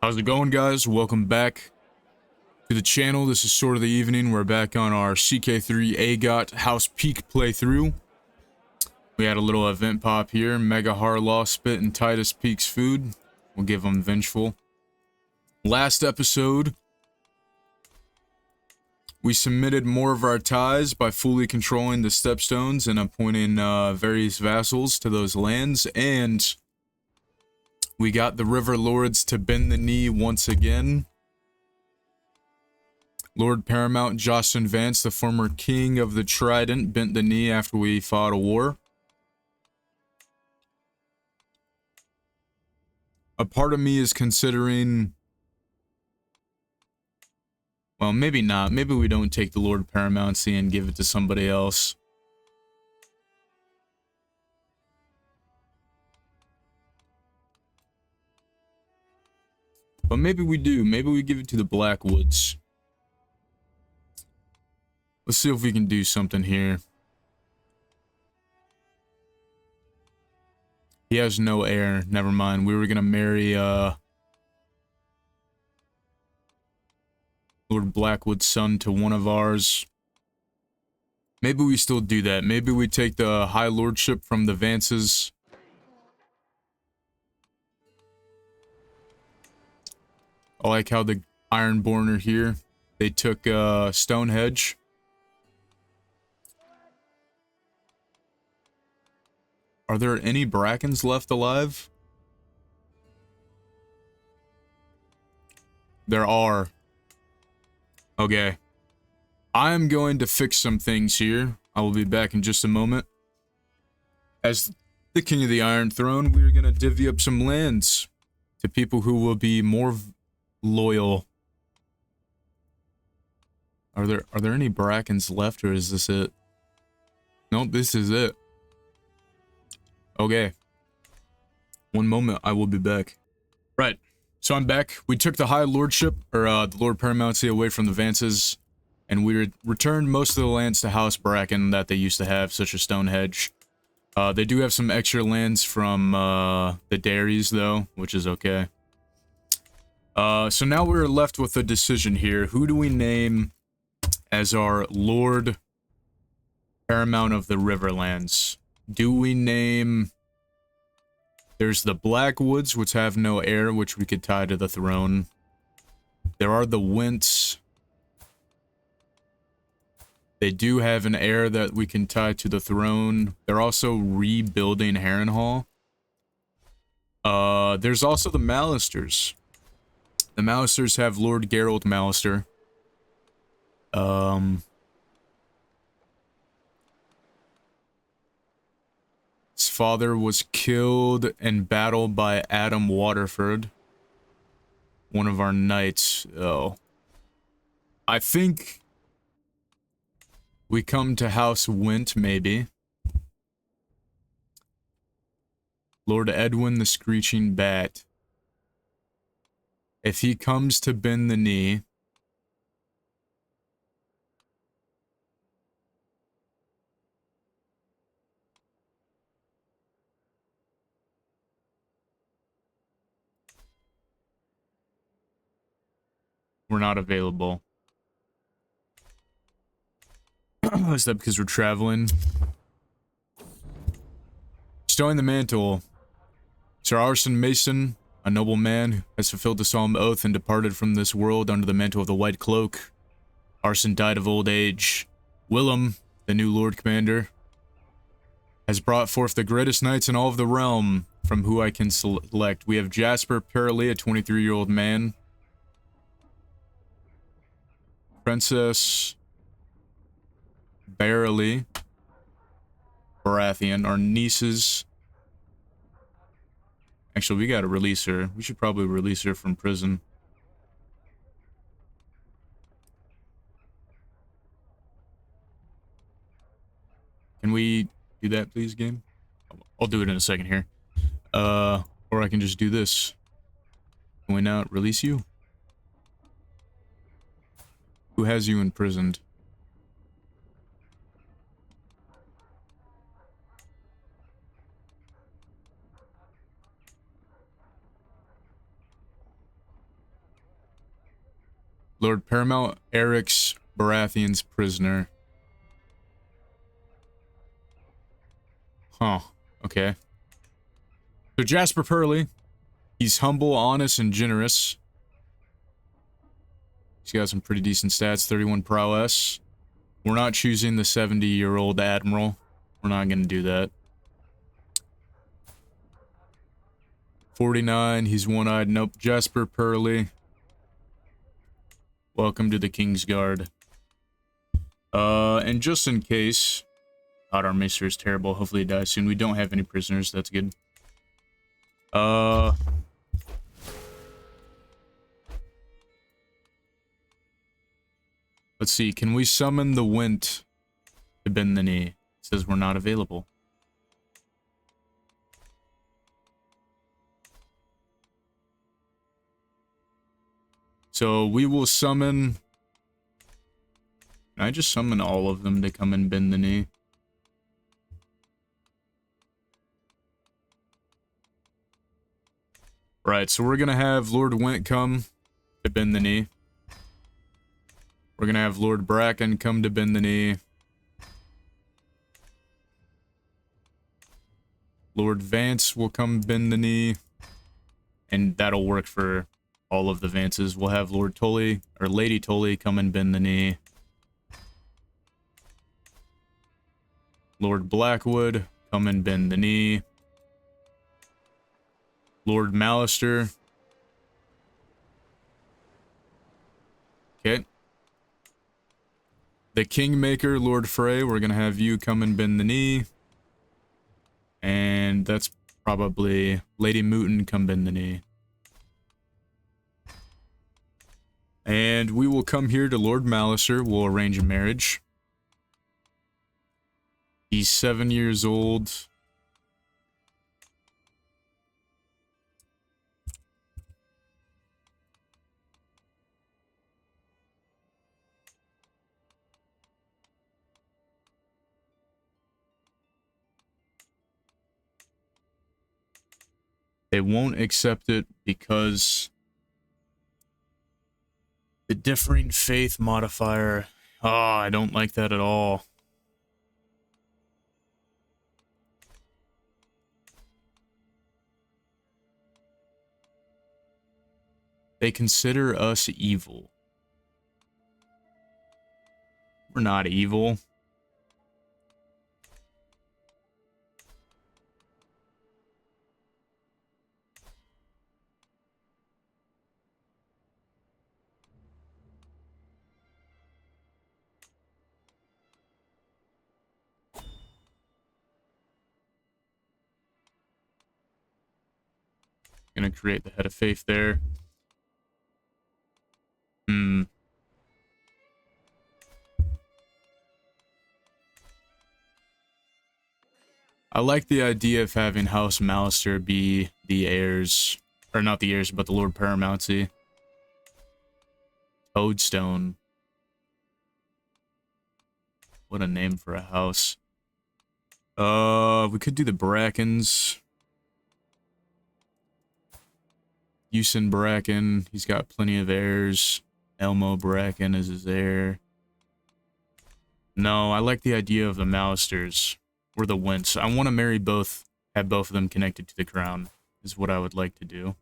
How's it going, guys? Welcome back to the channel. This is Sword of the Evening. We're back on our Ck3 AGOT House Peake playthrough. We had a little event pop here. Mega Harlaw spit in Titus Peake's food. We'll give them Vengeful. Last episode, we submitted more of our ties by fully controlling the stepstones and appointing various vassals to those lands, and we got the River Lords to bend the knee once again. Lord Paramount Jocelyn Vance, the former king of the Trident, bent the knee after we fought a war. A part of me is considering... well, maybe not. Maybe we don't take the Lord Paramountcy and give it to somebody else. But maybe we do. Maybe we give it to the Blackwoods. Let's see if we can do something here. He has no heir. Never mind. We were gonna marry Lord Blackwood's son to one of ours. Maybe we still do that. Maybe we take the High Lordship from the Vances. I like how the Ironborn are here. They took Stonehenge. Are there any Brackens left alive? There are. Okay. I'm going to fix some things here. I will be back in just a moment. As the King of the Iron Throne, we're going to divvy up some lands to people who will be more loyal. Are there any Brackens left, or is this it? Nope, this is it. Okay. One moment, I will be back. Right. So I'm back. We took the High Lordship, or the Lord Paramountcy, away from the Vances, and we returned most of the lands to House Bracken that they used to have, such as Stonehenge. They do have some extra lands from the dairies, though, which is okay. So now we're left with a decision here. Who do we name as our Lord Paramount of the Riverlands? Do we name... there's the Blackwoods, which have no heir, which we could tie to the throne. There are the Wints. They do have an heir that we can tie to the throne. They're also rebuilding Harrenhal. There's also the Malisters. The Malisters have Lord Geralt Malister. His father was killed in battle by Adam Waterford, one of our knights. Oh. I think we come to House Wint, maybe. Lord Edwin the Screeching Bat. If he comes to bend the knee, we're not available. Is that because we're traveling? Bestowing the mantle. Sir Arson Mason, a noble man, has fulfilled the solemn oath and departed from this world under the mantle of the White Cloak. Arson died of old age. Willem, the new Lord Commander, has brought forth the greatest knights in all of the realm, from who I can select. We have Jasper Perley, a 23-year-old man. Princess Barely Baratheon, our nieces. Actually, we gotta release her. We should probably release her from prison. Can we do that, please, game? I'll do it in a second here. Or I can just do this. Can we not release you? Who has you imprisoned? Lord Paramount Eric's Baratheon's prisoner. Huh. Okay. So Jasper Pearly, he's humble, honest, and generous. He's got some pretty decent stats, 31 prowess. We're not choosing the 70-year-old admiral. We're not going to do that. 49, he's one-eyed. Nope, Jasper Pearly. Welcome to the King's Guard. And just in case... God, our maester is terrible. Hopefully he dies soon. We don't have any prisoners. That's good. Let's see. Can we summon the Wint to bend the knee? It says we're not available. So we will summon... Can I just summon all of them to come and bend the knee? Right, so we're gonna have Lord Wint come to bend the knee. We're gonna have Lord Bracken come to bend the knee. Lord Vance will come bend the knee. And that'll work for all of the Vances. We'll have Lord Tully, or Lady Tully, come and bend the knee. Lord Blackwood, come and bend the knee. Lord Malister. Okay. The Kingmaker, Lord Frey, we're gonna have you come and bend the knee. And that's probably Lady Mooten, come bend the knee. And we will come here to Lord Malister. We'll arrange a marriage. He's 7 years old. They won't accept it because the differing faith modifier. Oh, I don't like that at all. They consider us evil. We're not evil. Gonna create the head of faith there. I like the idea of having House Malister be the heirs, or not the heirs, but the Lord Paramountcy. Toadstone. What a name for a house. We could do the Brackens. Eusen Bracken, he's got plenty of heirs. Elmo Bracken is his heir. No, I like the idea of the Malisters. Or the Wints. I want to marry both, have both of them connected to the crown, is what I would like to do.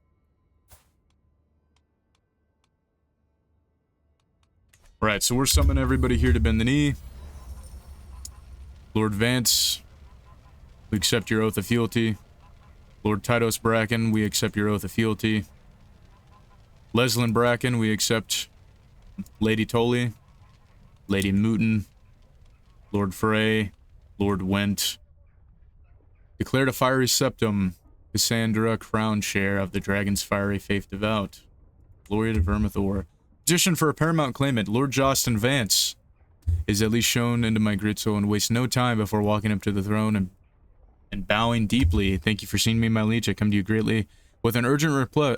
Right, so we're summoning everybody here to bend the knee. Lord Vance, we accept your oath of fealty. Lord Titus Bracken, we accept your oath of fealty. Leslin Bracken, we accept Lady Tully, Lady Mooten, Lord Frey, Lord Wint. Declared a fiery septum, Cassandra, crown share of the dragon's fiery faith devout. Glory to Vermithor. Petition for a paramount claimant, Lord Jostin Vance, is at least shown into my grid soul and waste no time before walking up to the throne and bowing deeply. Thank you for seeing me, my liege. I come to you greatly with an urgent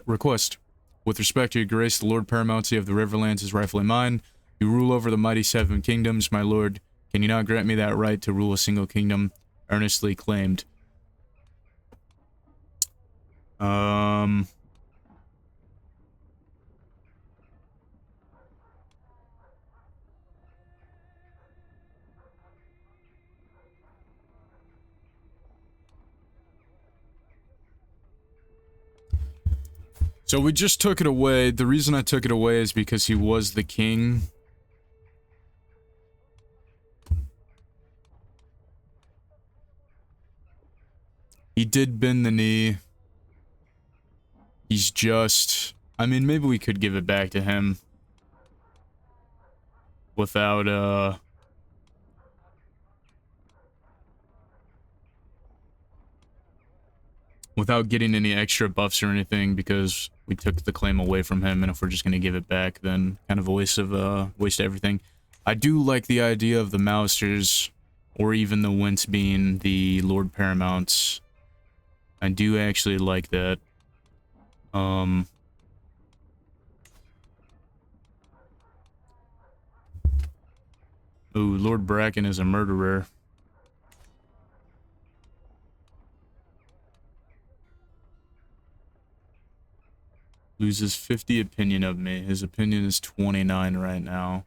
request. With respect to your grace, the Lord Paramountcy of the Riverlands is rightfully mine. You rule over the mighty 7 kingdoms, my lord. Can you not grant me that right to rule a single kingdom? Earnestly claimed. So we just took it away. The reason I took it away is because he was the king. He did bend the knee. He's just... I mean, maybe we could give it back to him. Without, without getting any extra buffs or anything, because we took the claim away from him, and if we're just going to give it back, then kind of a waste of, waste of everything. I do like the idea of the Mousters, or even the Wents being the Lord Paramounts. I do actually like that. Ooh, Lord Bracken is a murderer. Loses 50 opinion of me. His opinion is 29 right now.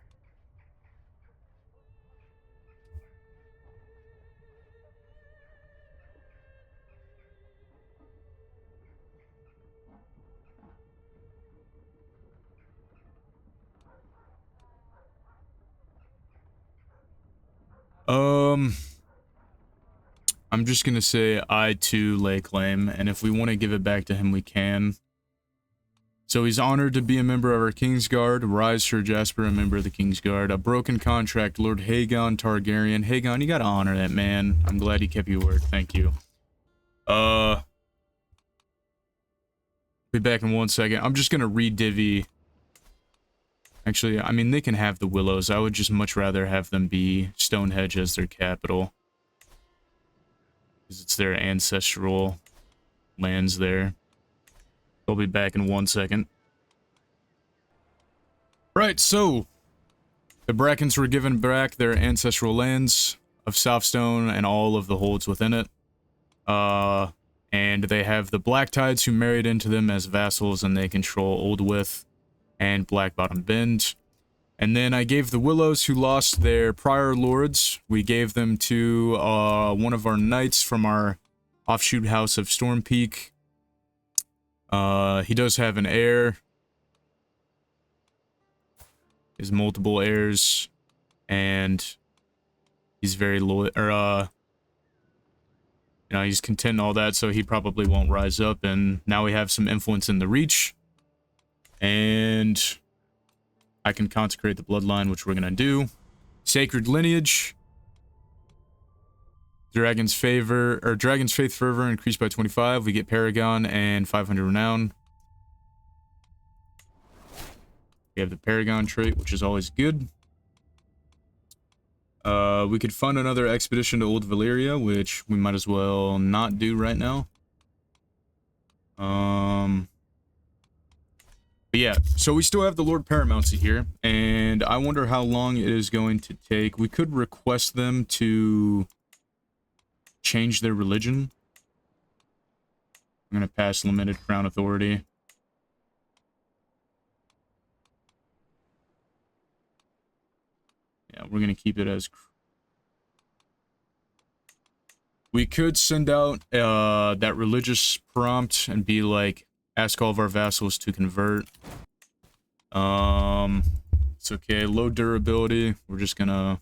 I'm just gonna say I too lay claim, and if we want to give it back to him, we can. So he's honored to be a member of our Kingsguard. Rise, Sir Jasper, a member of the Kingsguard. A broken contract, Lord Aegon Targaryen. Aegon, you gotta honor that, man. I'm glad he kept your word. Thank you. Be back in 1 second. I'm just gonna re-divvy. Actually, I mean, they can have the Willows. I would just much rather have them be Stonehenge as their capital. Because it's their ancestral lands there. I'll be back in 1 second. Right, so the Brackens were given back their ancestral lands of Southstone and all of the holds within it. And they have the Black Tides who married into them as vassals, and they control Old Wythe and Black Bottom Bend. And then I gave the Willows, who lost their prior lords, we gave them to one of our knights from our offshoot house of Storm Peake. He does have an heir. He has multiple heirs, and he's very loyal, or, you know, he's content and all that, so he probably won't rise up, and now we have some influence in the Reach, and I can consecrate the bloodline, which we're gonna do. Sacred Lineage. Dragon's Favor, or Dragon's Faith Fervor increased by 25. We get Paragon and 500 Renown. We have the Paragon trait, which is always good. We could fund another expedition to Old Valyria, which we might as well not do right now. But yeah, so we still have the Lord Paramouncy here, and I wonder how long it is going to take. We could request them to change their religion. I'm going to pass limited crown authority. Yeah, we're going to keep it as... We could send out that religious prompt and be like, ask all of our vassals to convert. It's okay. Low durability. We're just going to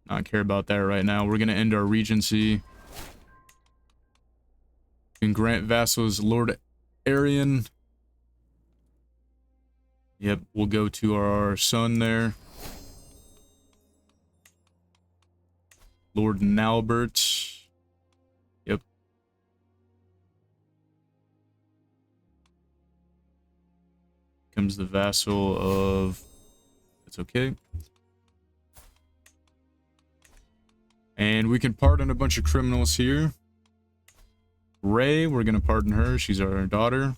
not care about that right now. We're going to end our regency. We can grant vassals Lord Arryn. Yep, we'll go to our son there. Lord Nalbert. Yep. Comes the vassal of... That's okay. And we can pardon a bunch of criminals here. Ray, we're going to pardon her. She's our daughter.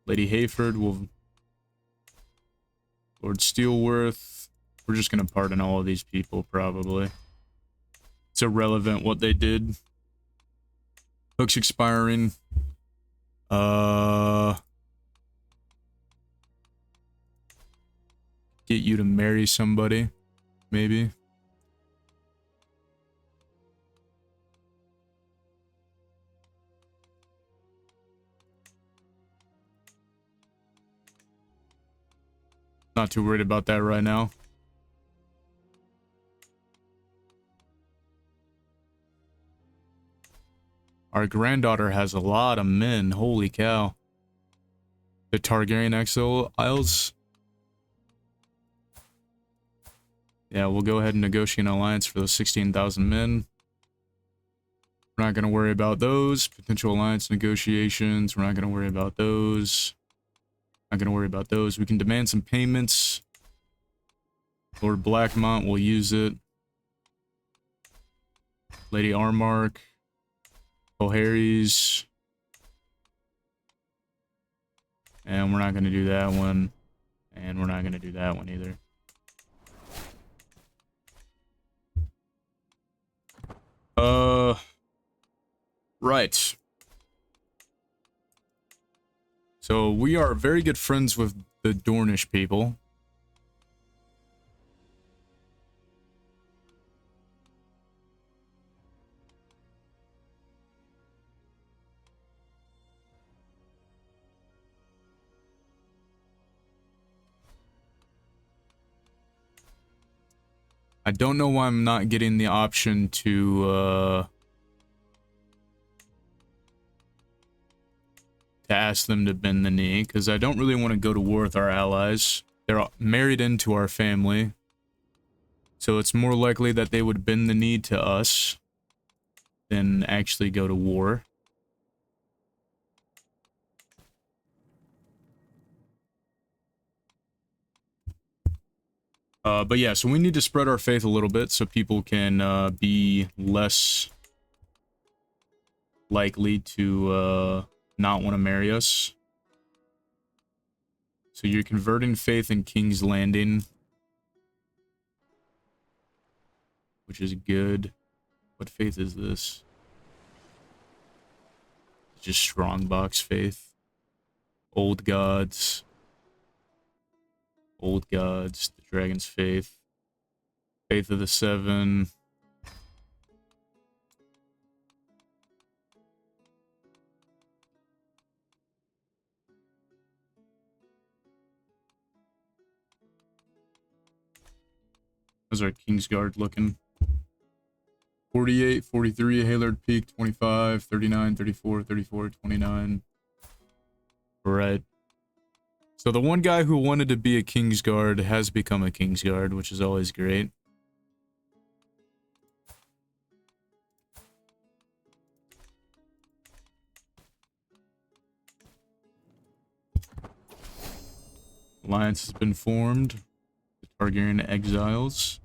Lady Hayford will... Lord Steelworth. We're just going to pardon all of these people, probably. It's irrelevant what they did. Hook's expiring. Get you to marry somebody, maybe. Not too worried about that right now. Our granddaughter has a lot of men. Holy cow. The Targaryen exiles. Yeah, we'll go ahead and negotiate an alliance for those 16,000 men. We're not going to worry about those. Potential alliance negotiations. We're not going to worry about those. Not going to worry about those. We can demand some payments. Lord Blackmont will use it. Lady Armark. Harry's. And we're not going to do that one. And we're not going to do that one either. Right. So we are very good friends with the Dornish people. I don't know why I'm not getting the option to ask them to bend the knee, because I don't really want to go to war with our allies. They're married into our family, so it's more likely that they would bend the knee to us than actually go to war. But yeah, so we need to spread our faith a little bit so people can be less likely to not want to marry us. So you're converting faith in King's Landing, which is good. What faith is this? Just Strongbox faith. Old Gods. Old Gods. The Dragon's Faith. Faith of the Seven. How's our Kingsguard looking? 48, 43, Haylard Peak, 25, 39, 34, 34, 29. Right. So the one guy who wanted to be a Kingsguard has become a Kingsguard, which is always great. Alliance has been formed. The Targaryen exiles.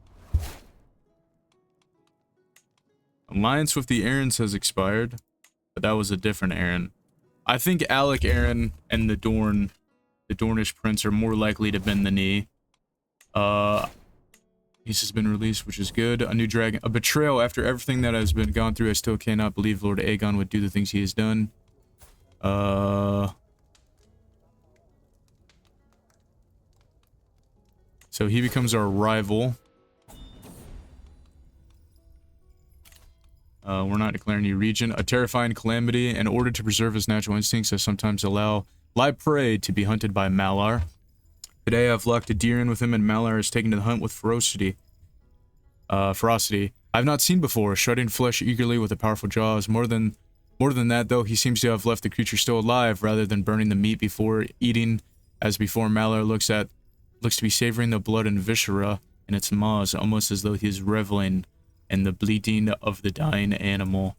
Alliance with the Arryns has expired, but that was a different Arryn. I think Alec Arryn and the Dornish prince, are more likely to bend the knee. Peace has been released, which is good. A new dragon. A betrayal. After everything that has been gone through, I still cannot believe Lord Aegon would do the things he has done. So he becomes our rival. We're not declaring new region. A terrifying calamity. In order to preserve his natural instincts, I sometimes allow live prey to be hunted by Malar. Today I've locked a deer in with him, and Malar is taken to the hunt with ferocity. I've not seen before, shredding flesh eagerly with a powerful jaws. More than that, though, he seems to have left the creature still alive, rather than burning the meat before eating. As before, Malar looks to be savoring the blood and viscera in its maws, almost as though he is reveling in the bleating of the dying animal.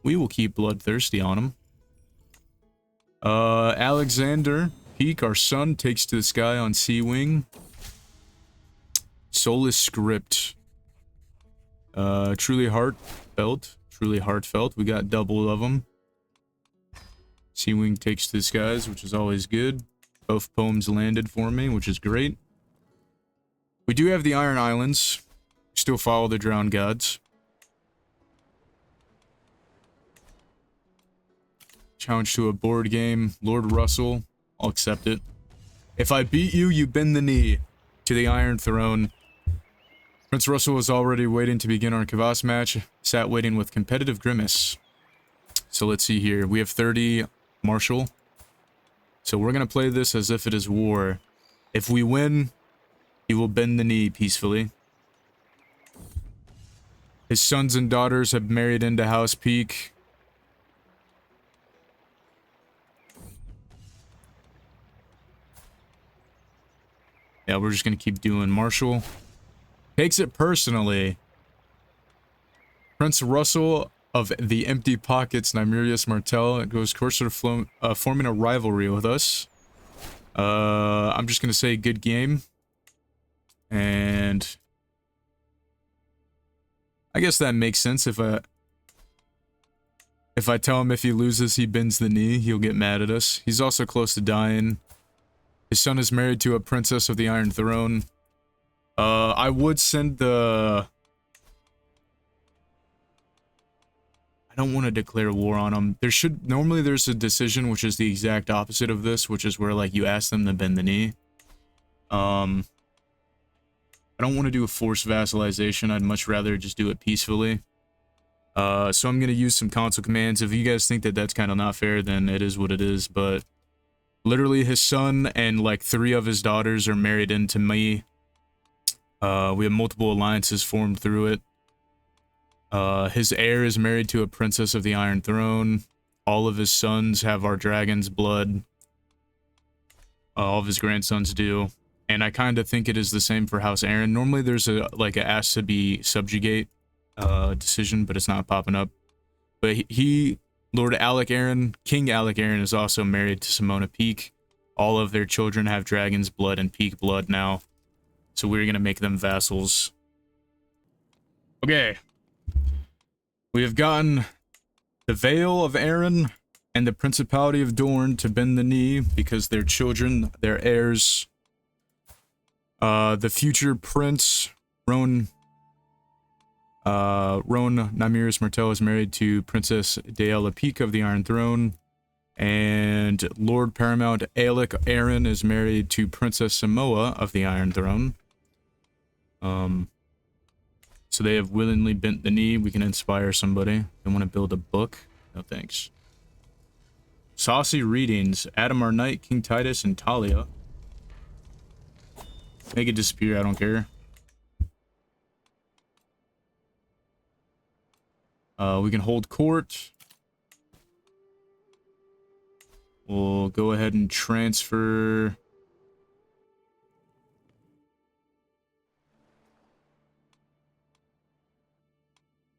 We will keep bloodthirsty on him. Alexander Peake, our son, takes to the sky on Sea Wing. Soulless script. Truly heartfelt. We got double of them. Sea Wing takes to the skies, which is always good. Both poems landed for me, which is great. We do have the Iron Islands. Still follow the Drowned Gods. Challenge to a board game. Lord Russell. I'll accept it. If I beat you, you bend the knee to the Iron Throne. Prince Russell was already waiting to begin our Kvass match. Sat waiting with competitive grimace. So let's see here. We have 30 Marshall. So we're going to play this as if it is war. If we win, He will bend the knee peacefully. His sons and daughters have married into House Peake. Yeah, we're just gonna keep doing Marshall. Takes it personally. Prince Russell of the Empty Pockets, Arryn Martell, goes closer to forming a rivalry with us. I'm just gonna say good game. And I guess that makes sense. If I tell him if he loses, he bends the knee, he'll get mad at us. He's also close to dying. His son is married to a princess of the Iron Throne. I would send the... I don't want to declare war on him. Normally there's a decision which is the exact opposite of this, which is where, like, you ask them to bend the knee. I don't want to do a forced vassalization. I'd much rather just do it peacefully. So I'm going to use some console commands. If you guys think that that's kind of not fair, then it is what it is. But literally his son and like 3 of his daughters are married into me. We have multiple alliances formed through it. His heir is married to a princess of the Iron Throne. All of his sons have our dragon's blood. All of his grandsons do. And I kind of think it is the same for House Arryn. Normally there's a asked to be subjugate decision, but it's not popping up. But Lord Alec Arryn, King Alec Arryn, is also married to Simona Peake. All of their children have dragon's blood and Peake blood now. So we're going to make them vassals. Okay. We have gotten the Vale of Arryn and the Principality of Dorne to bend the knee because their children, their heirs... the future Prince, Arryn and Martell, is married to Princess Daella Peake of the Iron Throne. And Lord Paramount Alec Arryn is married to Princess Samoa of the Iron Throne. So they have willingly bent the knee. We can inspire somebody. They want to build a book? No thanks. Saucy Readings. Adamar Knight, King Titus, and Talia. Make it disappear, I don't care. We can hold court. We'll go ahead and transfer...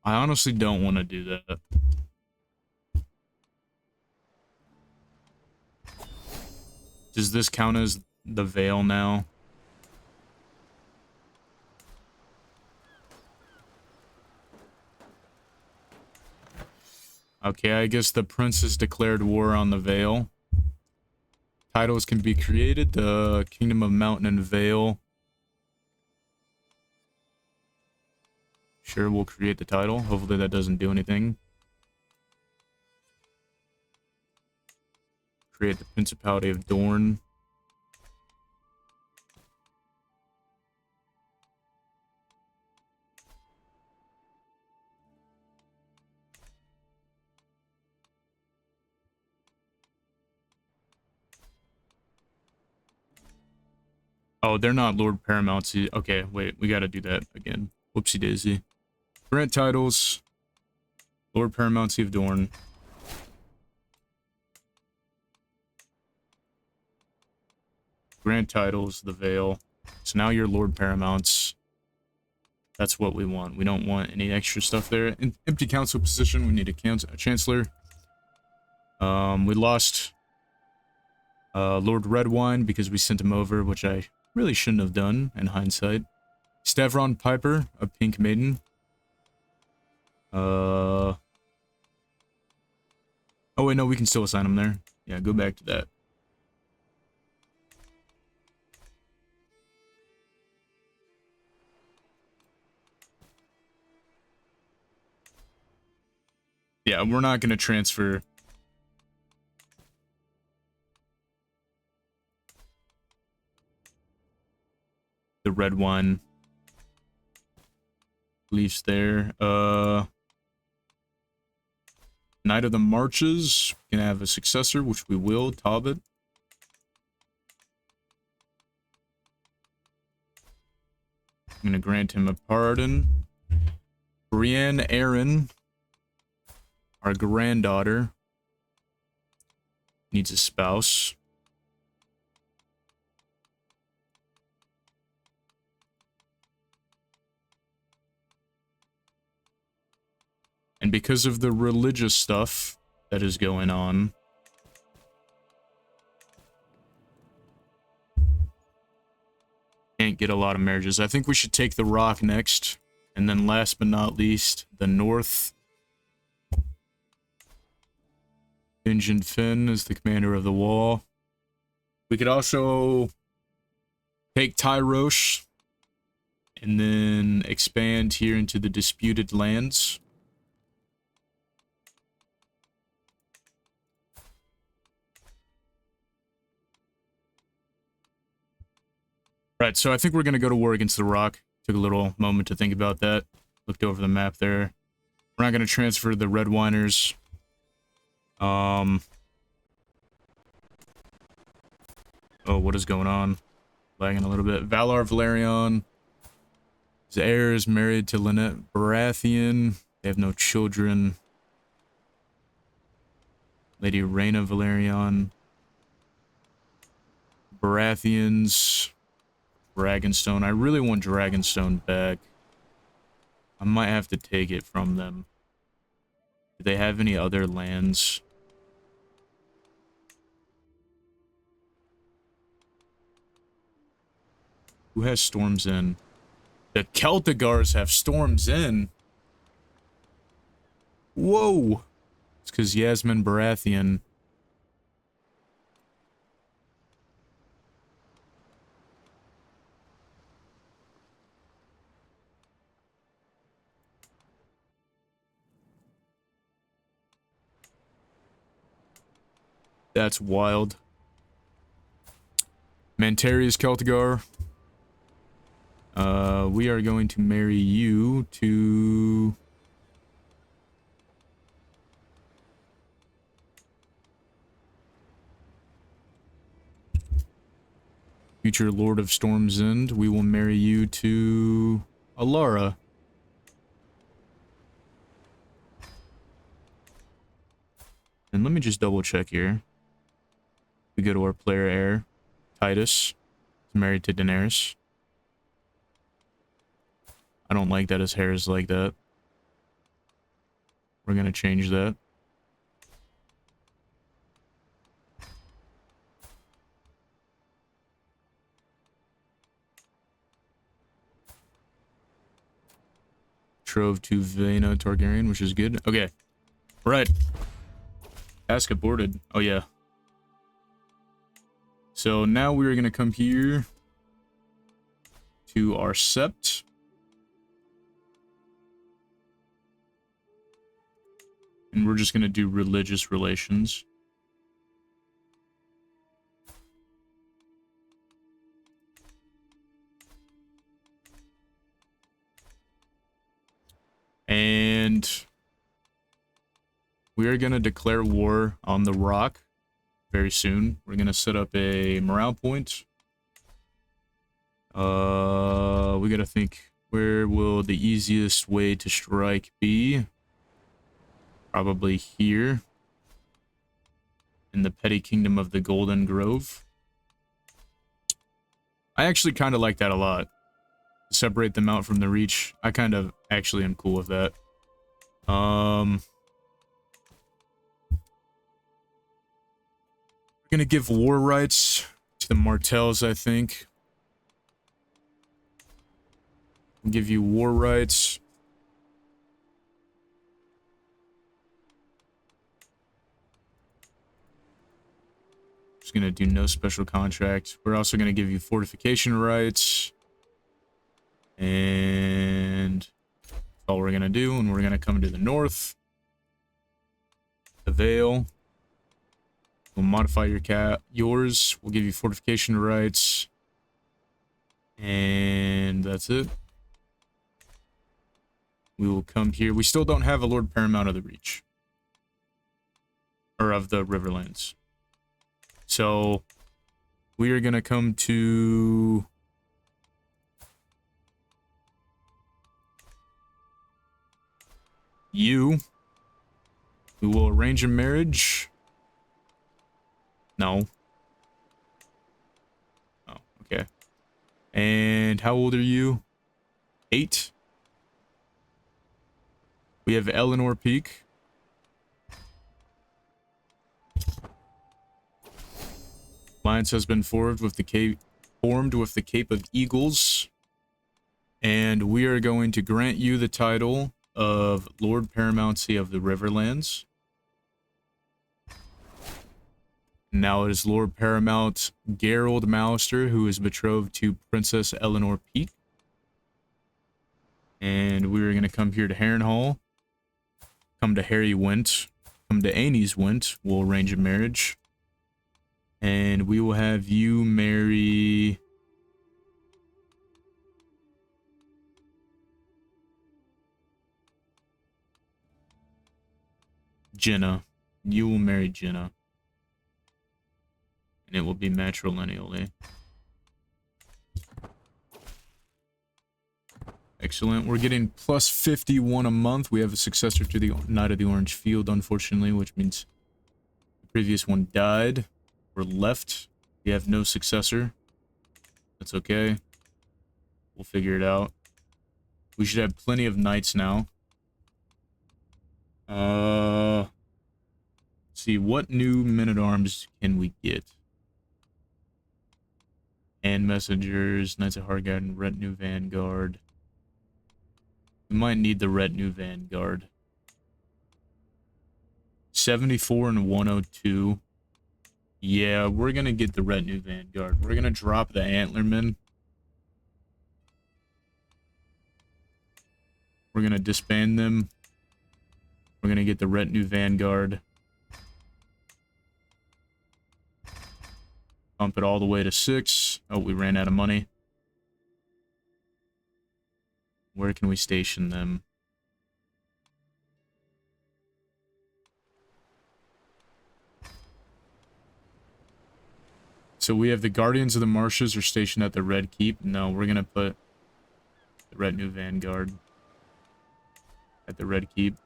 I honestly don't want to do that. Does this count as the Vale now? Okay, I guess the prince has declared war on the Vale. Titles can be created. The Kingdom of Mountain and Vale. Sure, we'll create the title. Hopefully that doesn't do anything. Create the Principality of Dorne. Oh, they're not Lord Paramounts. Okay, wait, we gotta do that again. Whoopsie daisy. Grant titles. Lord Paramountcy of Dorne. Grant titles, the Vale. So now you're Lord Paramounts. That's what we want. We don't want any extra stuff there. In empty council position, we need a chancellor. We lost Lord Redwine because we sent him over, which I really shouldn't have done in hindsight. Stavron Piper, a Pink Maiden. Oh wait, no, we can still assign him there. Yeah, go back to that. Yeah, we're not going to transfer. The red one. Leafs there. Knight of the Marches. Can have a successor, which we will. Talbot. I'm gonna grant him a pardon. Brienne Arryn, our granddaughter, needs a spouse. And because of the religious stuff that is going on, can't get a lot of marriages. I think we should take the Rock next. And then last but not least, the North. Injun Finn is the commander of the Wall. We could also take Tyrosh and then expand here into the disputed lands. Right, so I think we're going to go to war against the Rock. Took a little moment to think about that. Looked over the map there. We're not going to transfer the Red Winers. Oh, what is going on? Lagging a little bit. Valar Valerion. His heir is married to Lynette Baratheon. They have no children. Lady Rhaena Valerion. Baratheons. Dragonstone. I really want Dragonstone back. I might have to take it from them. Do they have any other lands? Who has Storms In? The Celtigars have Storms In. Whoa! It's because Yasmin Baratheon. That's wild. Mantarius Celtigar. We are going to marry you to... future Lord of Storm's End. We will marry you to... Alara. And let me just double check here. We go to our player heir. Titus. Married to Daenerys. I don't like that his hair is like that. We're gonna change that. Trove to Vaena Targaryen, which is good. Okay. Right. Task aborted. Oh, yeah. So now we're gonna come here to our sept. And we're just going to do religious relations. And we are going to declare war on the Rock very soon. We're going to set up a morale point. We got to think, where will the easiest way to strike be? Probably here, in the petty kingdom of the Golden Grove. I actually kind of like that a lot. Separate them out from the Reach. I kind of actually am cool with that. We're gonna give war rights to the Martells, I think. We'll give you war rights. Just gonna do no special contract. We're also gonna give you fortification rights. And that's all we're gonna do. And we're gonna come to the north. The Vale. We'll modify yours. We'll give you fortification rights. And that's it. We will come here. We still don't have a Lord Paramount of the Reach. Or of the Riverlands. So, we are going to come to You. We will arrange a marriage. No. Oh, okay. And how old are you? 8. We have Eleanor Peake. Alliance has been formed with the Cape of Eagles. And we are going to grant you the title of Lord Paramountcy of the Riverlands. Now it is Lord Paramount Gerald Malister, who is betrothed to Princess Eleanor Peake. And we are going to come here to Harrenhal. Come to Harry Wint. Come to Annie's Wint. We'll arrange a marriage. And we will have you marry... Jenna. You will marry Jenna. And it will be matrilineally. Excellent. We're getting plus 51 a month. We have a successor to the Knight of the Orange Field, unfortunately, which means the previous one died. We're left. We have no successor. That's okay. We'll figure it out. We should have plenty of knights now. Let's see, what new men-at-arms can we get? And messengers, Knights of Hardguard, and Retinue Vanguard. We might need the Retinue Vanguard. 74 and 102. Yeah, we're gonna get the Retinue Vanguard. We're gonna drop the Antlermen. We're gonna disband them. We're gonna get the Retinue Vanguard. Bump it all the way to 6. Oh, we ran out of money. Where can we station them? So we have the Guardians of the Marshes are stationed at the Red Keep. No, we're gonna put the Retinue Vanguard at the Red Keep.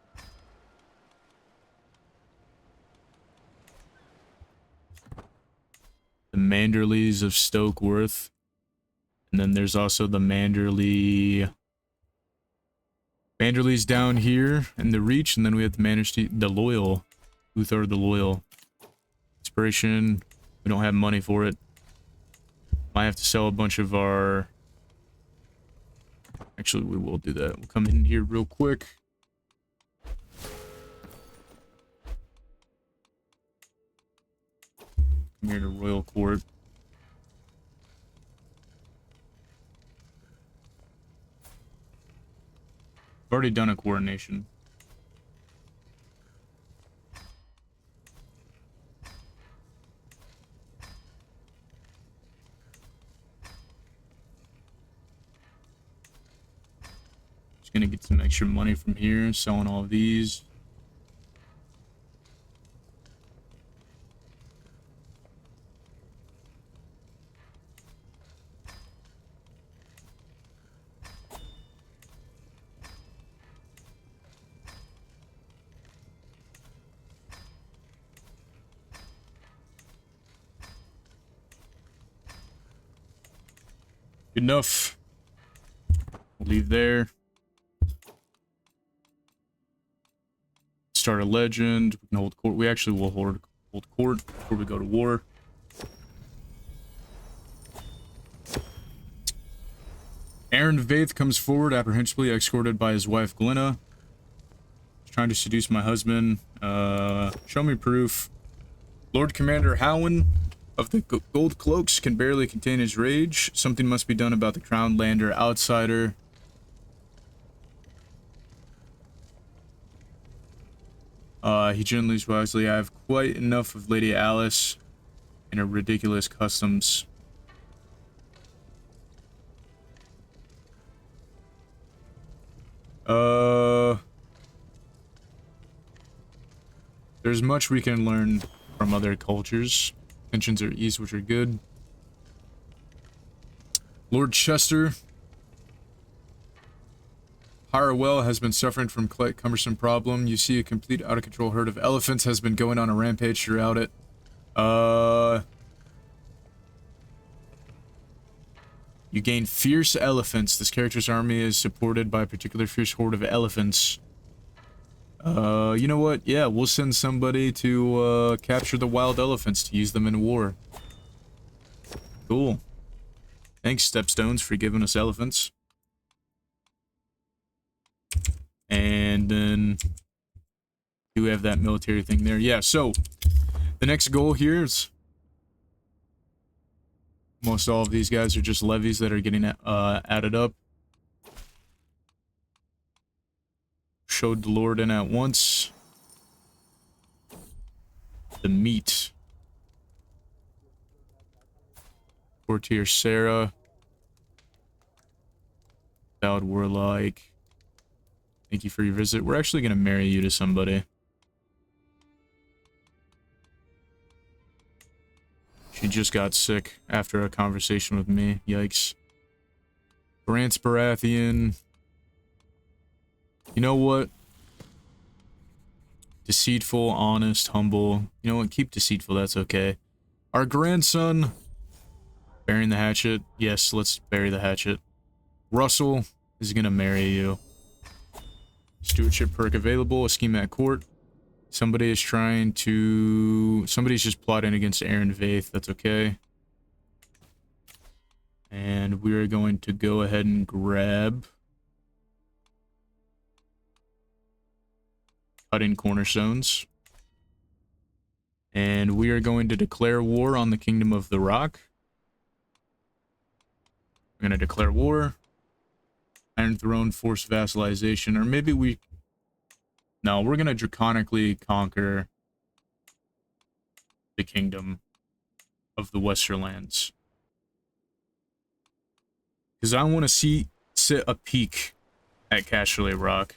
The Manderleys of Stokeworth. And then there's also the Manderleys down here in the Reach, and then we have the Loyal. Uthar the Loyal. Inspiration. We don't have money for it. Might have to sell a bunch of our... Actually, we will do that. We'll come in here real quick. Come here to Royal Court. I've already done a coordination. Just gonna get some extra money from here, selling all of these. Good enough. We'll leave there. Start a legend. We can hold court. We actually will hold court before we go to war. Arryn Vaith comes forward, apprehensively escorted by his wife Glenna. He's trying to seduce my husband. Show me proof. Lord Commander Howen of the Gold Cloaks can barely contain his rage. Something must be done about the Crown Lander outsider. He generally is wisely. I have quite enough of Lady Alice and her ridiculous customs. There's much we can learn from other cultures. Tensions are eased, which are good. Lord Chester. Hirewell has been suffering from quite cumbersome problem. You see a complete out-of-control herd of elephants has been going on a rampage throughout it. You gain fierce elephants. This character's army is supported by a particular fierce horde of elephants. You know what? Yeah, we'll send somebody to, capture the wild elephants to use them in war. Cool. Thanks, Stepstones, for giving us elephants. And then... do we have that military thing there? Yeah, so... the next goal here is... most all of these guys are just levies that are getting added up. Showed the Lord in at once. The meat. Courtier Sarah. Vowed Warlike. Thank you for your visit. We're actually going to marry you to somebody. She just got sick after a conversation with me. Yikes. Brant's Baratheon. You know what? Deceitful, honest, humble. You know what? Keep deceitful. That's okay. Our grandson. Burying the hatchet. Yes, let's bury the hatchet. Russell is going to marry you. Stewardship perk available. A scheme at court. Somebody is trying to... somebody's just plotting against Arryn Vaith. That's okay. And we're going to go ahead and grab... cutting cornerstones. And we are going to declare war on the Kingdom of the Rock. We're going to declare war. Iron Throne, force vassalization, or maybe we... no, we're going to draconically conquer the Kingdom of the Westerlands. Because I want to sit a peak at Casterly Rock.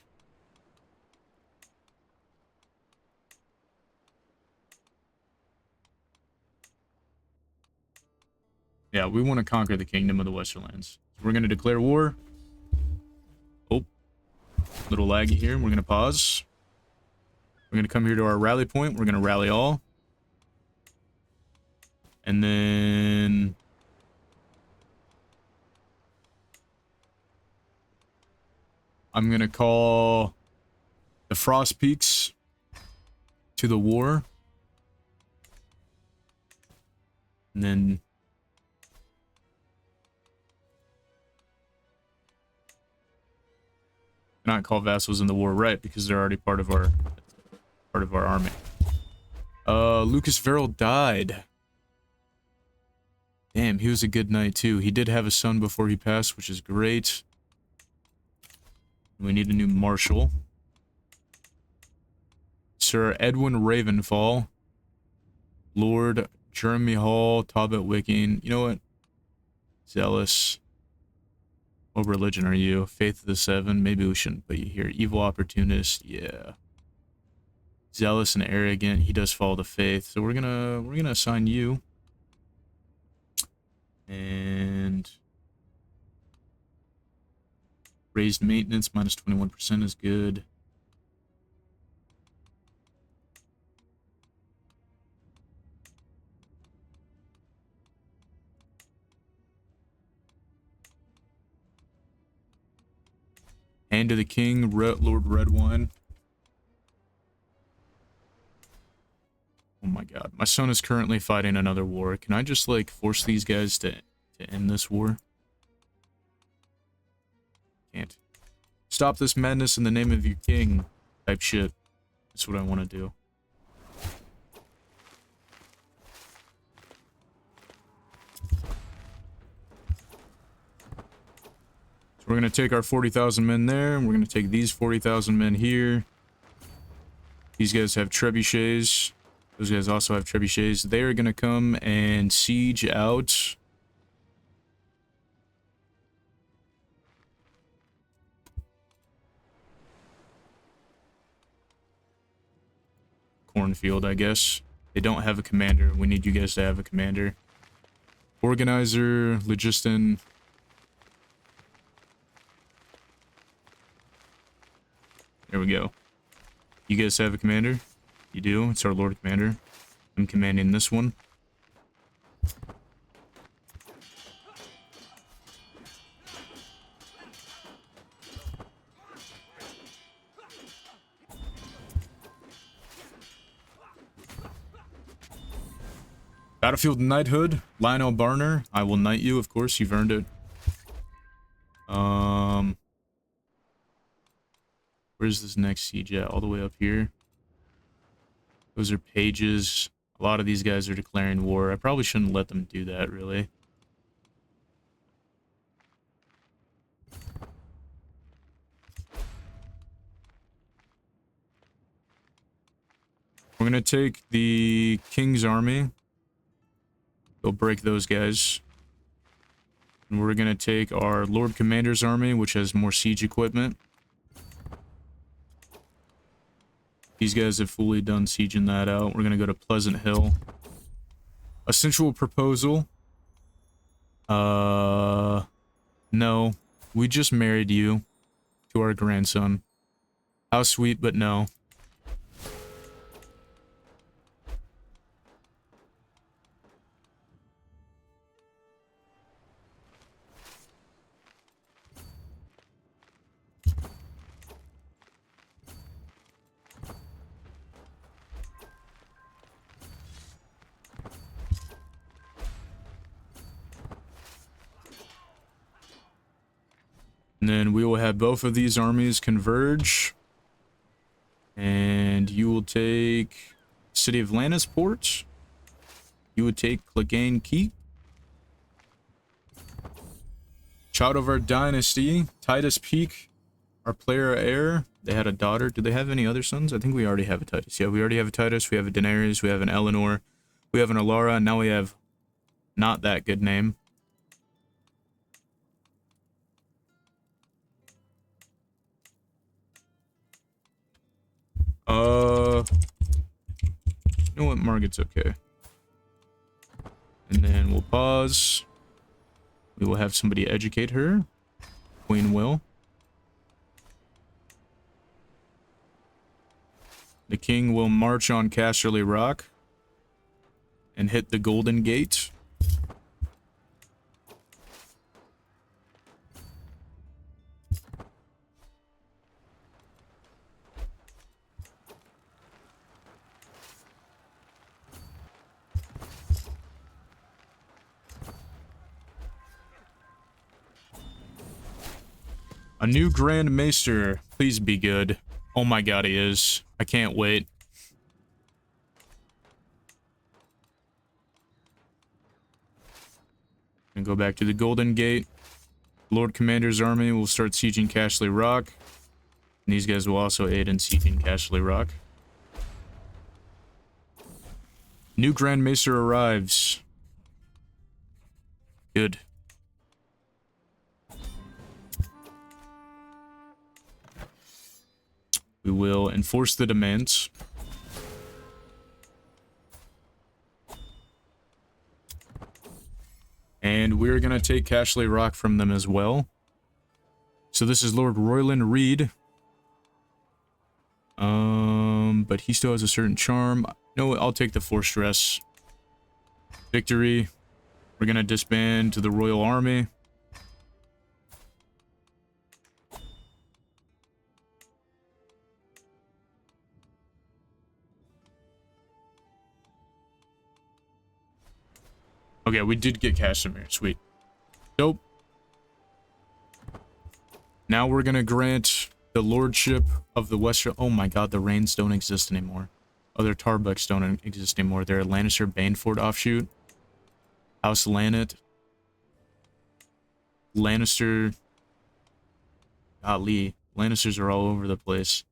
Yeah, we want to conquer the Kingdom of the Westerlands. So we're going to declare war. Oh, little laggy here. We're going to pause. We're going to come here to our rally point. We're going to rally all. And then... I'm going to call the Frost Peaks to the war. And then... not call vassals in the war, right? Because they're already part of our army. Lucas Verrill died. Damn, he was a good knight too. He did have a son before he passed, which is great. We need a new marshal. Sir Edwin Ravenfall. Lord Jeremy Hall, Talbot Wicking. You know what? Zealous. What religion are you? Faith of the Seven? Maybe we shouldn't put you here. Evil Opportunist? Yeah. Zealous and arrogant. He does follow the faith. So we're gonna assign you. And raised maintenance minus 21% is good. Hand to the King, Lord Redwine. Oh my god. My son is currently fighting another war. Can I just, like, force these guys to end this war? Can't. Stop this madness in the name of your king. Type shit. That's what I want to do. So we're going to take our 40,000 men there, and we're going to take these 40,000 men here. These guys have trebuchets. Those guys also have trebuchets. They are going to come and siege out Cornfield, I guess. They don't have a commander. We need you guys to have a commander. Organizer, Logiston. There we go. You guys have a commander? You do? It's our Lord Commander. I'm commanding this one. Battlefield Knighthood, Lionel Barner. I will knight you, of course. You've earned it. Where's this next siege at? All the way up here. Those are pages. A lot of these guys are declaring war. I probably shouldn't let them do that, really. We're gonna take the King's army. Go break those guys. And we're gonna take our Lord Commander's army, which has more siege equipment. These guys have fully done sieging that out. We're gonna go to Pleasant Hill. A sensual proposal. No. We just married you to our grandson. How sweet, but no. And then we will have both of these armies converge. And you will take City of Lannisport. You would take Clegane Keep. Child of our dynasty, Titus Peake, our player heir. They had a daughter. Do they have any other sons? I think we already have a Titus. Yeah, we already have a Titus. We have a Daenerys. We have an Eleanor. We have an Alara. And now we have not that good name. You know what? Margaret's okay. And then we'll pause. We will have somebody educate her. Queen will. The king will march on Casterly Rock and hit the Golden Gate. A new Grand Maester. Please be good. Oh my god, he is. I can't wait. And go back to the Golden Gate. Lord Commander's army will start sieging Casterly Rock. And these guys will also aid in sieging Casterly Rock. New Grand Maester arrives. Good. We will enforce the demands. And we're going to take Casterly Rock from them as well. So this is Lord Royland Reed. But he still has a certain charm. No, I'll take the Forced Rest. Victory. We're going to disband to the Royal Army. Okay, we did get Casimir. Sweet. Dope. Now we're gonna grant the lordship of the Western... Oh my god, the Rains don't exist anymore. Other Tarbucks don't exist anymore. They're a Lannister Baneford offshoot. House Lannet. Lannister... Golly. Lannisters are all over the place.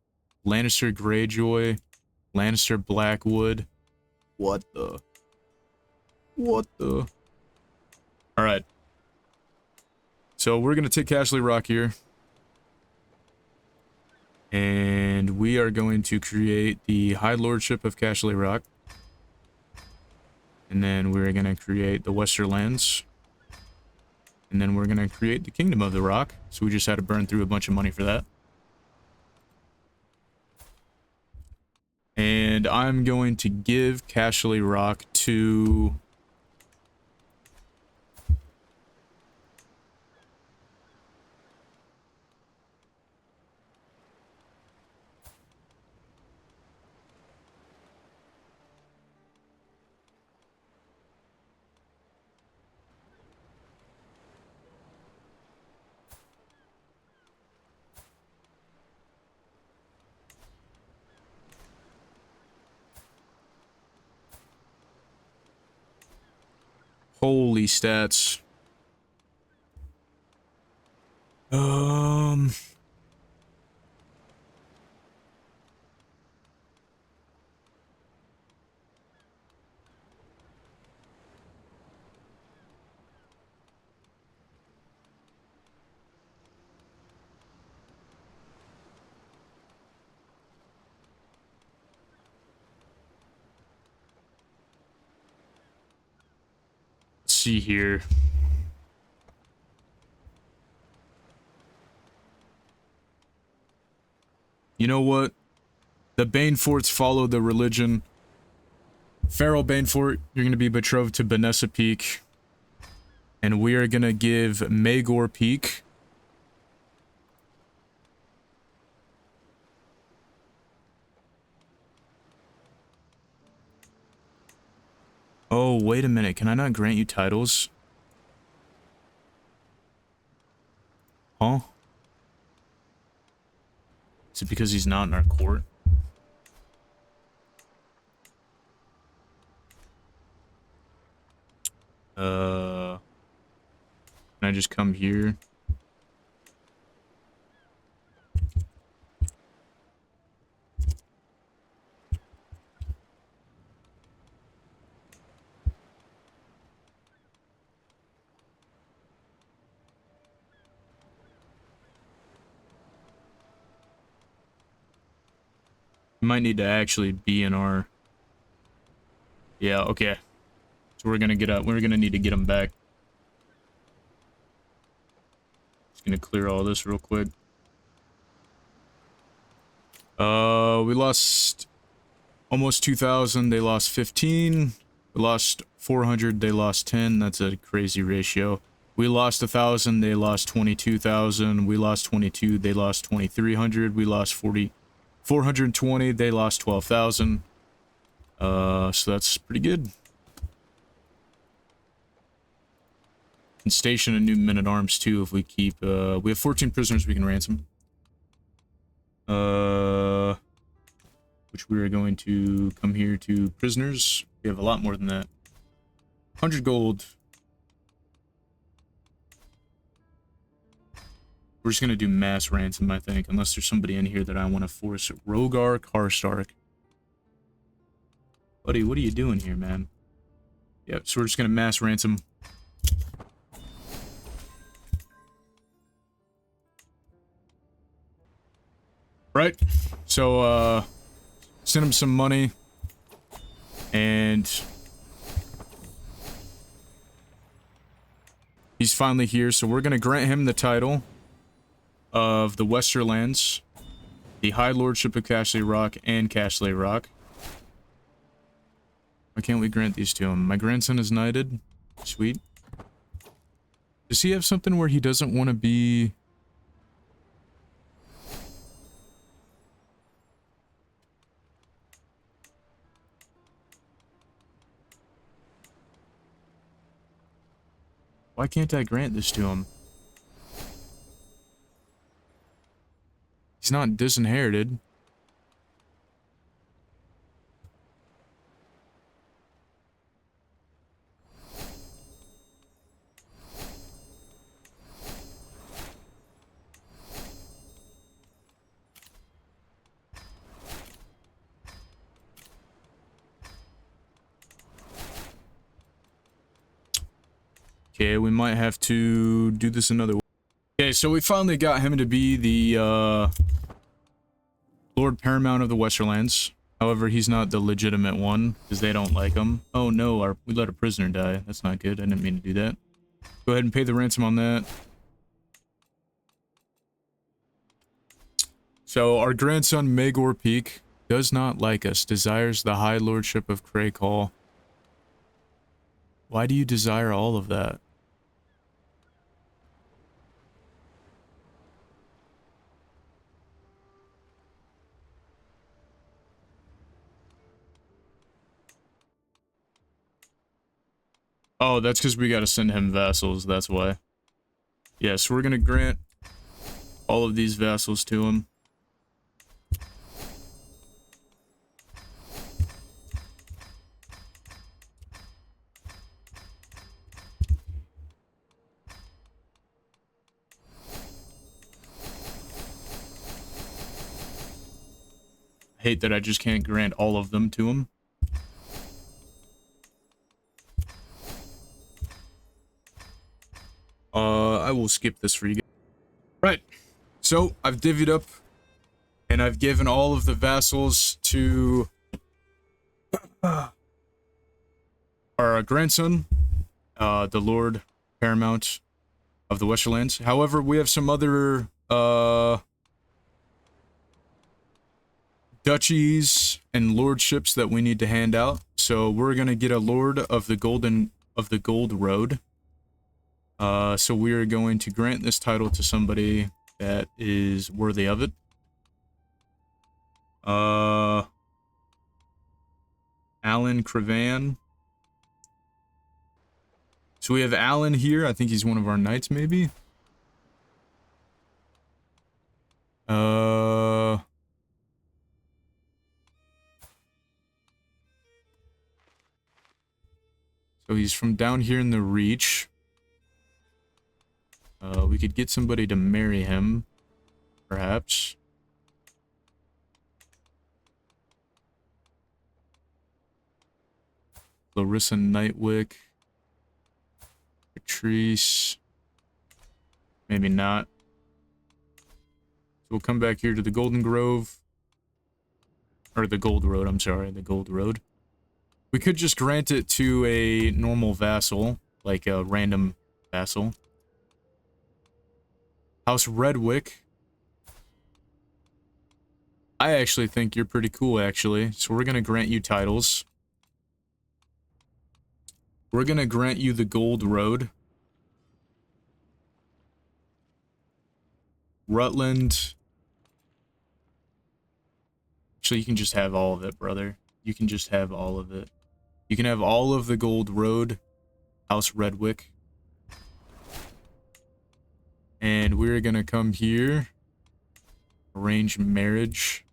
Lannister Greyjoy. Lannister Blackwood. What the... What the... Alright. So we're going to take Casterly Rock here. And we are going to create the High Lordship of Casterly Rock. And then we're going to create the Westerlands. And then we're going to create the Kingdom of the Rock. So we just had to burn through a bunch of money for that. And I'm going to give Cashley Rock to... Holy stats. Let's see here. You know what? The Baneforts follow the religion. Farrell Banefort, you're going to be betrothed to Vanessa Peake. And we are going to give Maegor Peake. Oh, wait a minute. Can I not grant you titles? Huh? Is it because he's not in our court? Can I just come here? We might need to actually be in our... Yeah, okay. So we're gonna need to get him back. Just gonna clear all this real quick. We lost almost 2,000. They lost 15. We lost 400. They lost 10. That's a crazy ratio. We lost 1,000. They lost 22,000. We lost 22. They lost 2,300. We lost 420. They lost 12,000. So that's pretty good. And station a new men-at-arms too if we keep, we have 14 prisoners we can ransom. Which we are going to come here to prisoners. We have a lot more than that. 100 gold. We're just gonna do mass ransom, I think, unless there's somebody in here that I want to force. Rogar Karstark. Buddy, what are you doing here, man? Yep, so we're just gonna mass ransom. Right, so, send him some money, and he's finally here, so we're gonna grant him the title of the Westerlands, the High Lordship of Cashley Rock, and Cashley Rock. Why can't we grant these to him? My grandson is knighted. Sweet. Does he have something where he doesn't want to be... Why can't I grant this to him? He's not disinherited. Okay, we might have to do this another way. Okay, so we finally got him to be the, Lord Paramount of the Westerlands. However, he's not the legitimate one, because they don't like him. Oh no, we let a prisoner die. That's not good. I didn't mean to do that. Go ahead and pay the ransom on that. So, our grandson, Maegor Peake, Does not like us. Desires the high lordship of Ck3. Why do you desire all of that? Oh, that's because we gotta send him vassals, that's why. Yes, we're gonna grant all of these vassals to him. I hate that I just can't grant all of them to him. I will skip this for you guys. Right, so I've divvied up and I've given all of the vassals to our grandson, the Lord Paramount of the Westerlands. However, we have some other duchies and lordships that we need to hand out. So we're gonna get a Lord of the Gold Road. So we are going to grant this title to somebody that is worthy of it. Alan Cravan. So we have Alan here. I think he's one of our knights, maybe. So he's from down here in the Reach. We could get somebody to marry him, perhaps. Larissa Nightwick. Patrice. Maybe not. So we'll come back here to the Golden Grove. Or the Gold Road, I'm sorry, the Gold Road. We could just grant it to a normal vassal, like a random vassal. House Redwick. I actually think you're pretty cool, actually. So we're going to grant you titles. We're going to grant you the Gold Road. Rutland. Actually, you can just have all of it, brother. You can just have all of it. You can have all of the Gold Road, House Redwick. And we're gonna come here. Arrange marriage.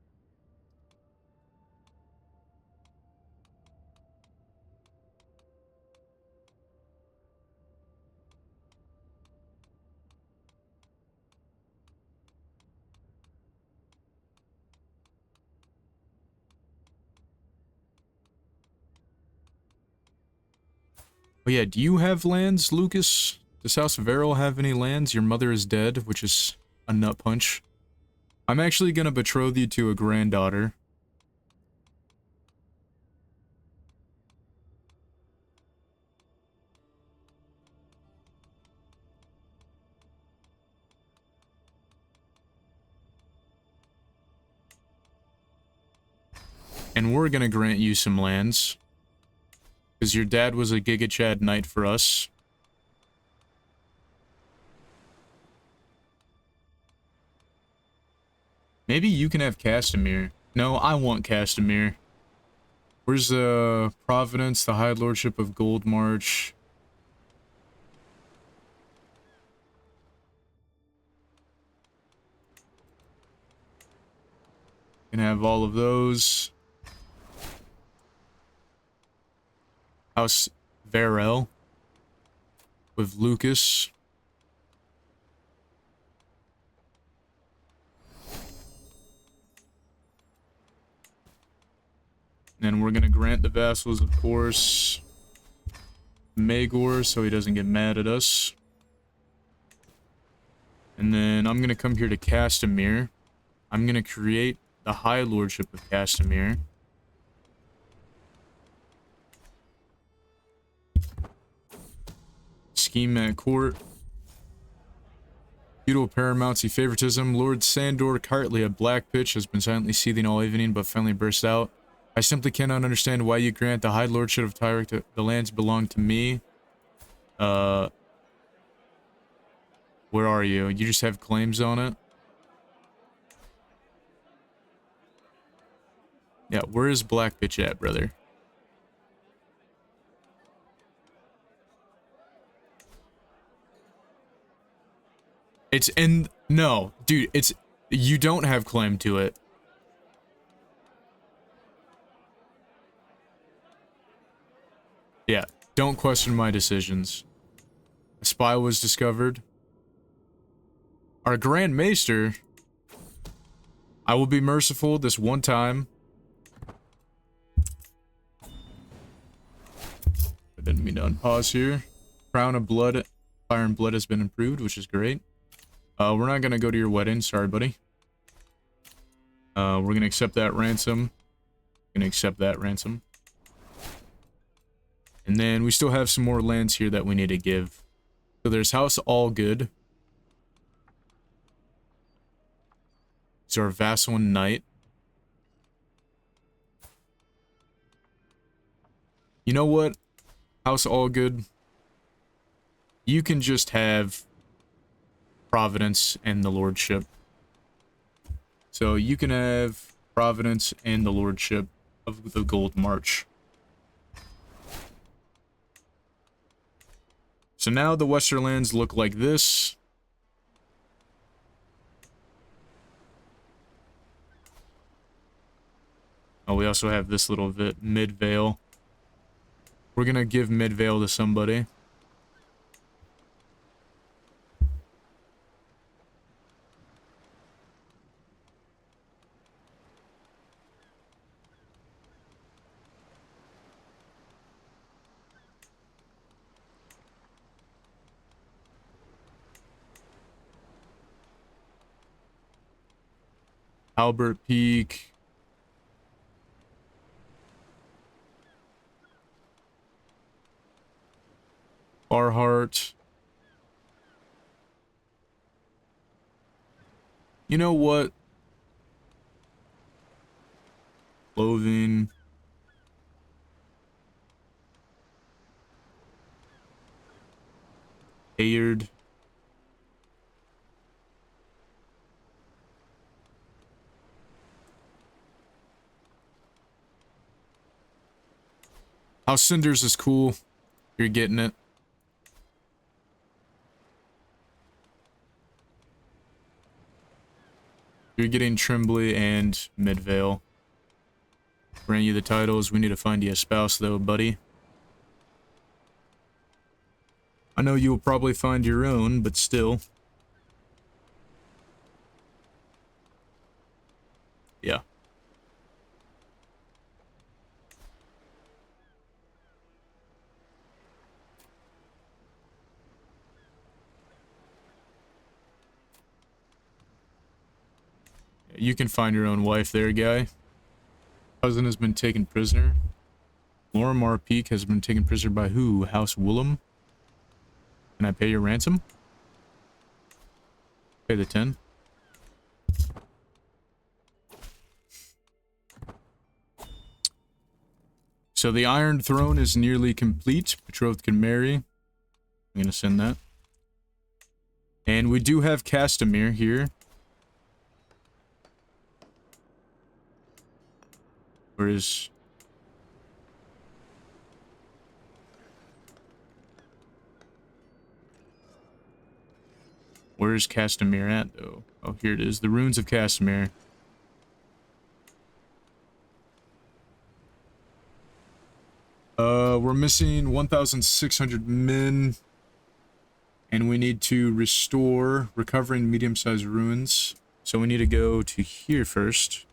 Oh yeah, do you have lands, Lucas? Does House Verrill have any lands? Your mother is dead, which is a nut punch. I'm actually gonna betroth you to a granddaughter. And we're gonna grant you some lands. Because your dad was a Giga Chad knight for us. Maybe you can have Castamere. No, I want Castamere. Where's Providence, the High Lordship of Gold March? Can have all of those. House Verrill with Lucas. And we're gonna grant the vassals, of course, Magor, so he doesn't get mad at us. And then I'm gonna come here to Castamere. I'm gonna create the High Lordship of Castamere. Scheme at court. Feudal paramountcy favoritism. Lord Sandor Cartley of Black Pitch has been silently seething all evening, but finally burst out. I simply cannot understand why you grant the High Lordship of Tyrek to the lands belong to me. Where are you? You just have claims on it? Yeah, where is Black Pitch at, brother? It's in... No, dude, it's... You don't have claim to it. Yeah, don't question my decisions. A spy was discovered. Our Grand Maester... I will be merciful this one time. I didn't mean to unpause here. Crown of Blood, Fire and Blood has been improved, which is great. We're not gonna go to your wedding, sorry, buddy. We're gonna accept that ransom. Gonna accept that ransom. And then we still have some more lands here that we need to give. So there's House Allgood. He's our vassal and knight. You know what? House Allgood. You can just have Providence and the Lordship. So you can have Providence and the Lordship of the Gold March. So now the Westerlands look like this. Oh, we also have this little bit, Midvale. We're gonna give Midvale to somebody. Albert Peake. Barhart. You know what? Clothing. Ayard. House Cinders is cool. You're getting it. You're getting Tremblay and Midvale. Grant you the titles. We need to find you a spouse, though, buddy. I know you will probably find your own, but still. Yeah. You can find your own wife there, guy. Cousin has been taken prisoner. Lorimar Peake has been taken prisoner by who? House Woolham? Can I pay your ransom? Pay the 10. So the Iron Throne is nearly complete. Betrothed can marry. I'm gonna send that. And we do have Castamere here. Where is... Where is Castamere at, though? Oh, here it is. The Ruins of Castamere. We're missing 1,600 men. And we need to restore recovering medium-sized ruins. So we need to go to here first.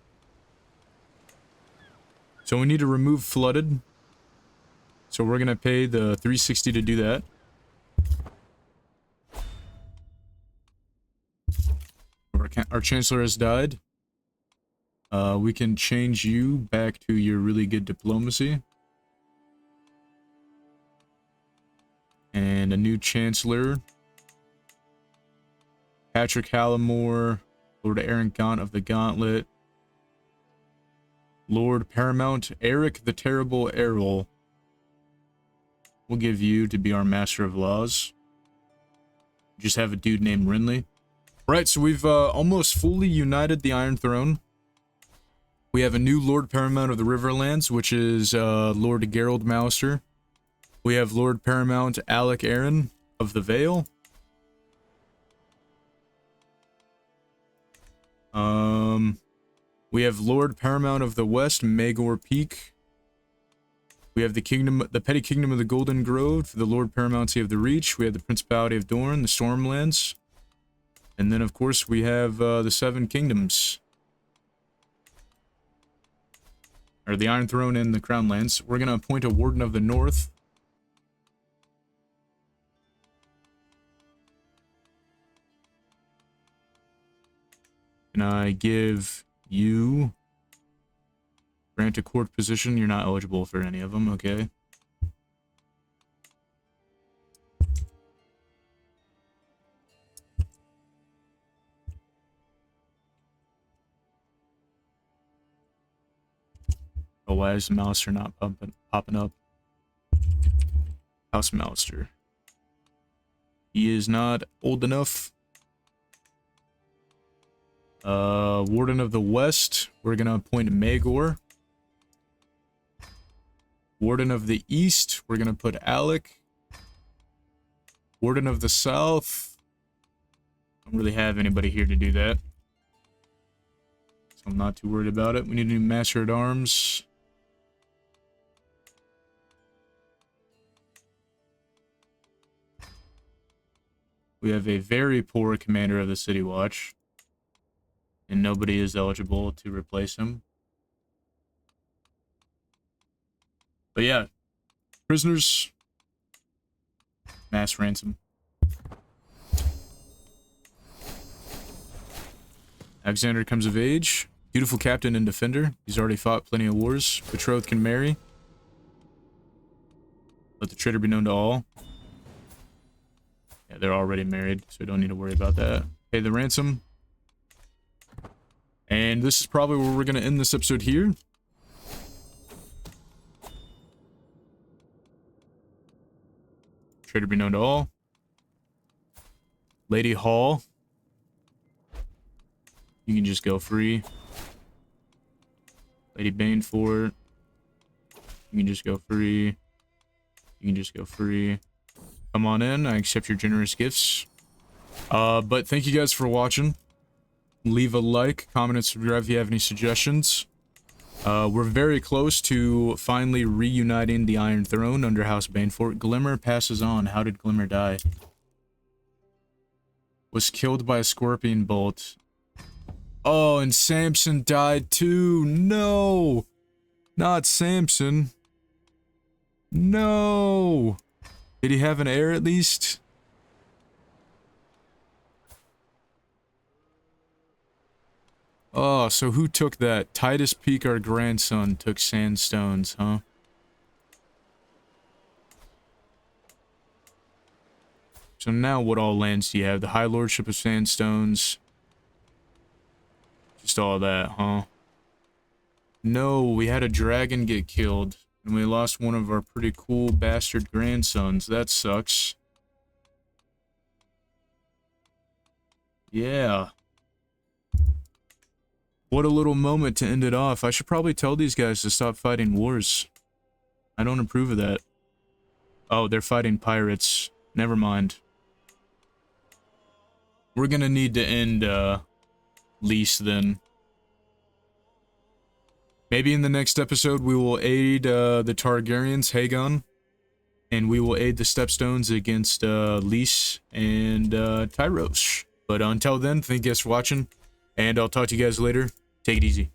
So we need to remove flooded. So we're going to pay the 360 to do that. Our Chancellor has died. We can change you back to your really good diplomacy. And a new Chancellor. Patrick Hallamore, Lord Arryn of the Gauntlet, Lord Paramount Eric the Terrible Errol. We'll give you to be our Master of Laws. Just have a dude named Renly. Right, so we've almost fully united the Iron Throne. We have a new Lord Paramount of the Riverlands, which is Lord Gerald Mouser. We have Lord Paramount Alec Arryn of the Vale. We have Lord Paramount of the West, Maegor Peake. We have the Petty Kingdom of the Golden Grove, the Lord Paramountcy of the Reach. We have the Principality of Dorne, the Stormlands. And then, of course, we have the Seven Kingdoms. Or the Iron Throne and the Crown Lands. We're going to appoint a Warden of the North. Can I give you... Grant a court position? You're not eligible for any of them, okay. Oh, why is Mouser not popping up? House Mouser. He is not old enough. Warden of the West, we're gonna appoint Maegor. Warden of the East, we're gonna put Alec. Warden of the South, I don't really have anybody here to do that, so I'm not too worried about it. We need a new Master at Arms. We have a very poor commander of the City Watch, and nobody is eligible to replace him. But yeah, prisoners, mass ransom. Alexander comes of age, beautiful captain and defender. He's already fought plenty of wars. Betrothed can marry. Let the traitor be known to all. Yeah, they're already married, so we don't need to worry about that. Pay the ransom. And this is probably where we're going to end this episode here. Traitor be known to all. Lady Hall. You can just go free. Lady Banefort. You can just go free. You can just go free. Come on in. I accept your generous gifts. But thank you guys for watching. Leave a like, comment, and subscribe if you have any suggestions. We're very close to finally reuniting the Iron Throne under House Banefort. Glimmer passes on. How did Glimmer die? Was killed by a scorpion bolt. Oh, and Samson died too. No! Not Samson. No! Did he have an heir at least? Oh, so who took that? Titus Peake, our grandson, took Sandstones, huh? So now what all lands do you have? The High Lordship of Sandstones. Just all that, huh? No, we had a dragon get killed. And we lost one of our pretty cool bastard grandsons. That sucks. Yeah. What a little moment to end it off. I should probably tell these guys to stop fighting wars. I don't approve of that. Oh, they're fighting pirates. Never mind. We're gonna need to end, Lys then. Maybe in the next episode we will aid, the Targaryens, Aegon. And we will aid the Stepstones against, Lys and, Tyros. But until then, thank you guys for watching. And I'll talk to you guys later. Take it easy.